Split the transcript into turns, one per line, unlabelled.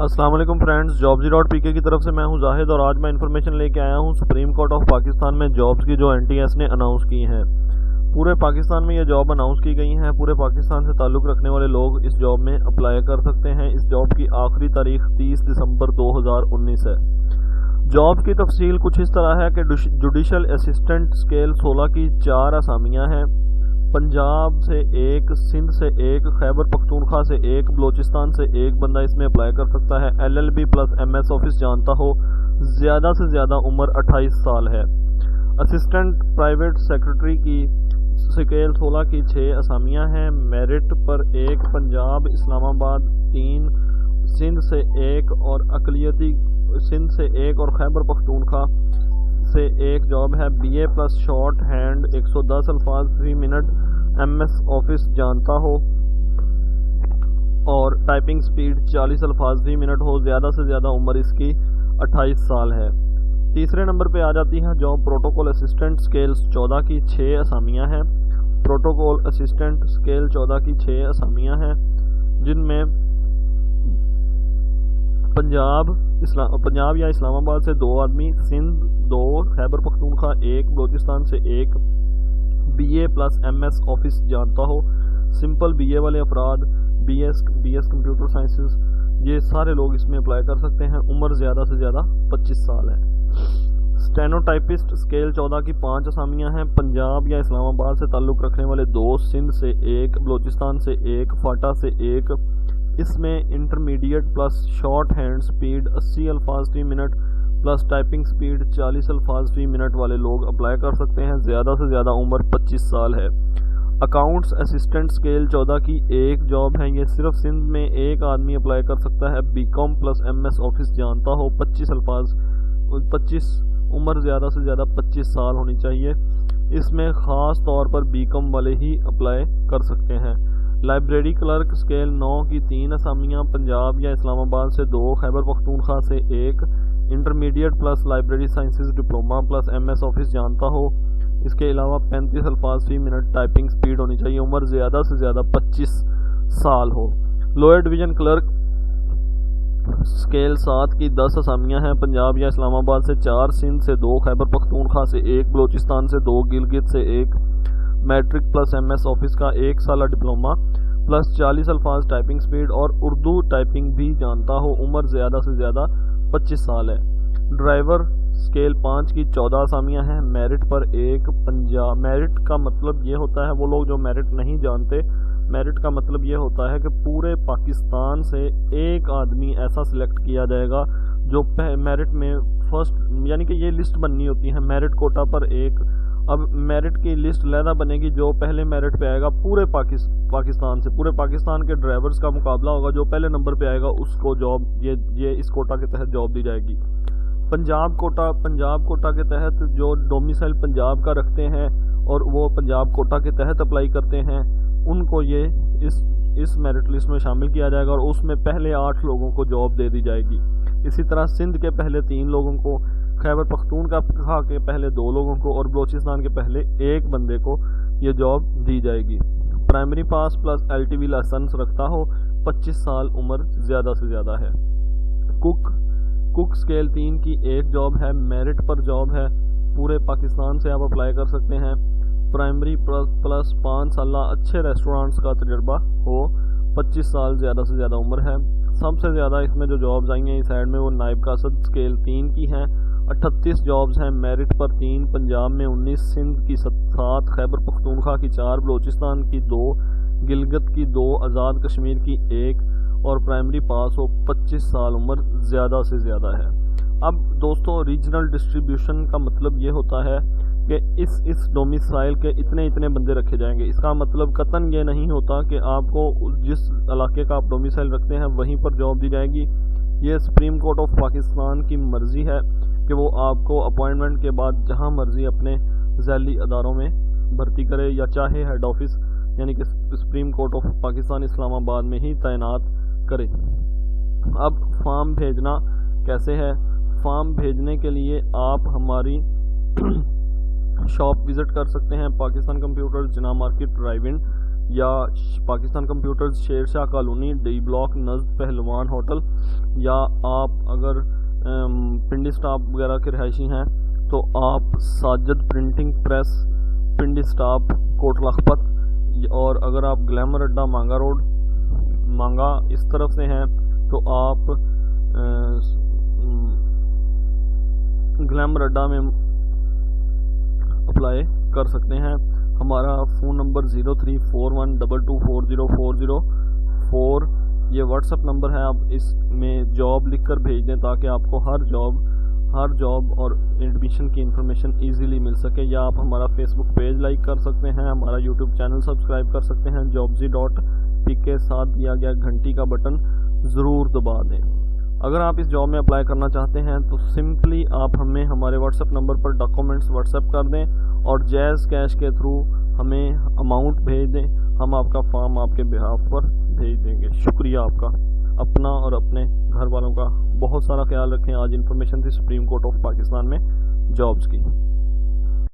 السلام علیکم friends, jobs.pk کی طرف سے میں ہوں زاہد اور آج میں انفارمیشن لے کے آیا ہوں سپریم کورٹ آف پاکستان میں جابز کی جو NTS نے اناؤنس کی ہیں۔ پورے پاکستان میں یہ جاب اناؤنس کی گئی ہیں۔ پورے پاکستان سے تعلق رکھنے والے لوگ اس جاب میں اپلائی کر سکتے ہیں۔ اس جاب کی آخری تاریخ 30 دسمبر 2019 ہے۔ جاب کی تفصیل کچھ اس طرح ہے کہ جوڈیشل اسسٹنٹ اسکیل 16 کی 4 اسامیاں ہیں۔ پنجاب سے 1، سندھ سے 1، خیبر پختونخوا سے 1، بلوچستان سے 1 بندہ اس میں اپلائی کر سکتا ہے۔ LLB پلس MS آفس جانتا ہو۔ زیادہ سے زیادہ عمر 28 سال ہے۔ اسسٹنٹ پرائیویٹ سیکرٹری کی اسکیل 16 کی 6 اسامیاں ہیں۔ میرٹ پر 1، پنجاب اسلام آباد 3، سندھ سے 1 اور اقلیتی سندھ سے 1 اور خیبر پختونخوا سے 1 جاب ہے۔ BA پلس شارٹ ہینڈ 110 الفاظ فی منٹ MS آفس جانتا ہو اور ٹائپنگ سپیڈ 40 الفاظ فی منٹ ہو۔ زیادہ سے زیادہ عمر اس کی 28 سال ہے۔ تیسرے نمبر پہ آ جاتی ہے جاب پروٹوکول اسسٹنٹ اسکیل 14 کی 6 اسامیاں ہیں۔ پروٹوکول اسسٹنٹ اسکیل 14 کی 6 اسامیاں ہیں جن میں پنجاب یا اسلام آباد سے 2 آدمی، سندھ 2، خیبر پختونخوا 1، بلوچستان سے 1، BA پلس MS آفس جانتا ہو۔ سمپل BA والے افراد، BS کمپیوٹر سائنسز، یہ سارے لوگ اس میں اپلائی کر سکتے ہیں۔ عمر زیادہ سے زیادہ 25 سال ہے۔ اسٹینوٹائپسٹ اسکیل 14 کی 5 اسامیاں ہیں۔ پنجاب یا اسلام آباد سے تعلق رکھنے والے 2، سندھ سے 1، بلوچستان سے 1، فاٹا سے 1۔ اس میں intermediate plus short hand speed 80 الفاظ فی منٹ پلس ٹائپنگ سپیڈ 40 الفاظ فی منٹ والے لوگ اپلائی کر سکتے ہیں۔ زیادہ سے زیادہ عمر 25 سال ہے۔ اکاؤنٹس اسسٹنٹ اسکیل 14 کی 1 جاب ہے۔ یہ صرف سندھ میں 1 آدمی اپلائی کر سکتا ہے۔ BCom پلس MS آفس جانتا ہو۔ 25 عمر زیادہ سے زیادہ 25 سال ہونی چاہیے۔ اس میں خاص طور پر BCom والے ہی اپلائی کر سکتے ہیں۔ لائبریری کلرک اسکیل 9 کی 3 اسامیاں۔ پنجاب یا اسلام آباد سے 2، خیبر پختونخوا سے 1، intermediate plus library sciences diploma plus MS office جانتا ہو۔ اس کے علاوہ 35 الفاظ فی منٹ ٹائپنگ سپیڈ ہونی چاہیے۔ عمر زیادہ سے زیادہ 25 سال ہو۔ لوئر ڈویژن کلرک اسکیل 7 کی 10 اسامیاں ہیں۔ پنجاب یا اسلام آباد سے 4، سندھ سے 2، خیبر پختونخوا سے 1، بلوچستان سے 2، گلگت سے 1۔ میٹرک پلس MS آفس کا 1 سالہ ڈپلوما پلس 40 الفاظ ٹائپنگ سپیڈ اور اردو ٹائپنگ بھی جانتا ہو۔ عمر زیادہ سے زیادہ 25 سال ہے۔ ڈرائیور اسکیل 5 کی 14 اسامیاں ہیں۔ میرٹ پر 1، پنجاب۔ میرٹ کا مطلب یہ ہوتا ہے، وہ لوگ جو میرٹ نہیں جانتے، میرٹ کا مطلب یہ ہوتا ہے کہ پورے پاکستان سے 1 آدمی ایسا سلیکٹ کیا جائے گا جو میرٹ میں فرسٹ، یعنی کہ یہ لسٹ بننی ہوتی ہے میرٹ کوٹا پر 1۔ اب میرٹ کی لسٹ علیحدہ بنے گی، جو پہلے میرٹ پہ آئے گا پورے پاکستان سے، پورے پاکستان کے ڈرائیورز کا مقابلہ ہوگا۔ جو پہلے نمبر پہ آئے گا اس کو جاب، یہ اس کوٹا کے تحت جاب دی جائے گی۔ پنجاب کوٹا کے تحت جو ڈومیسائل پنجاب کا رکھتے ہیں اور وہ پنجاب کوٹا کے تحت اپلائی کرتے ہیں، ان کو یہ اس میرٹ لسٹ میں شامل کیا جائے گا اور اس میں پہلے 8 لوگوں کو جاب دے دی جائے گی۔ اسی طرح سندھ کے پہلے 3 لوگوں کو، خیبر پختونخوا کے پہلے 2 لوگوں کو اور بلوچستان کے پہلے 1 بندے کو یہ جاب دی جائے گی۔ پرائمری پاس پلس LTV لائسنس رکھتا ہو۔ 25 سال عمر زیادہ سے زیادہ ہے۔ کک اسکیل 3 کی 1 جاب ہے۔ میرٹ پر جاب ہے۔ پورے پاکستان سے آپ اپلائی کر سکتے ہیں۔ پرائمری پلس 5 سالہ اچھے ریسٹورانٹس کا تجربہ ہو۔ 25 سال زیادہ سے زیادہ عمر ہے۔ سب سے زیادہ اس میں جو جابز آئی ہیں اس ایڈ میں وہ نائب قاصد اسکیل 3 کی ہیں۔ 38 جابز ہیں۔ میرٹ پر 3، پنجاب میں 19، سندھ کی 7، خیبر پختونخوا کی 4، بلوچستان کی 2، گلگت کی 2، آزاد کشمیر کی 1 اور پرائمری پاس ہو۔ 25 سال عمر زیادہ سے زیادہ ہے۔ اب دوستو، ریجنل ڈسٹریبیوشن کا مطلب یہ ہوتا ہے کہ اس ڈومیسائل کے اتنے بندے رکھے جائیں گے۔ اس کا مطلب قطعاً یہ نہیں ہوتا کہ آپ کو جس علاقے کا آپ ڈومیسائل رکھتے ہیں وہیں پر جاب دی جائے گی۔ یہ سپریم کورٹ آف پاکستان کی مرضی ہے کہ وہ آپ کو اپوائنٹمنٹ کے بعد جہاں مرضی اپنے ذیلی اداروں میں بھرتی کرے یا چاہے ہیڈ آفس یعنی کہ سپریم کورٹ آف پاکستان اسلام آباد میں ہی تعینات کرے۔ اب فارم بھیجنا کیسے ہے؟ فارم بھیجنے کے لیے آپ ہماری شاپ وزٹ کر سکتے ہیں، پاکستان کمپیوٹر جناح مارکیٹ ڈرائیو ان۔ یا Pakistan computers Sher Shah colony D block نزد پہلوان ہوٹل، یا آپ اگر پنڈی سٹاپ وغیرہ کے رہائشی ہیں تو آپ Sajid printing press Pindi stop Kot Lakhpat, اور اگر آپ گلیمر اڈا مانگا روڈ مانگا اس طرف سے ہیں تو آپ گلیمر اڈا میں اپلائی کر سکتے ہیں۔ ہمارا فون نمبر 0341224040 یہ واٹس ایپ نمبر ہے، آپ اس میں جاب لکھ کر بھیج دیں تاکہ آپ کو ہر جاب اور ایڈمیشن کی انفارمیشن ایزیلی مل سکے، یا آپ ہمارا فیس بک پیج لائک کر سکتے ہیں، ہمارا یوٹیوب چینل سبسکرائب کر سکتے ہیں، jobzy.pk کے ساتھ دیا گیا گھنٹی کا بٹن ضرور دبا دیں۔ اگر آپ اس جاب میں اپلائی کرنا چاہتے ہیں تو سمپلی آپ ہمیں ہمارے واٹس ایپ نمبر پر ڈاکومنٹس واٹس ایپ کر دیں اور جیز کیش کے تھرو ہمیں اماؤنٹ بھیج دیں، ہم آپ کا فارم آپ کے بہاف پر بھیج دیں گے۔ شکریہ آپ کا، اپنا اور اپنے گھر والوں کا بہت سارا خیال رکھیں۔ آج انفارمیشن تھی سپریم کورٹ آف پاکستان میں جابز کی۔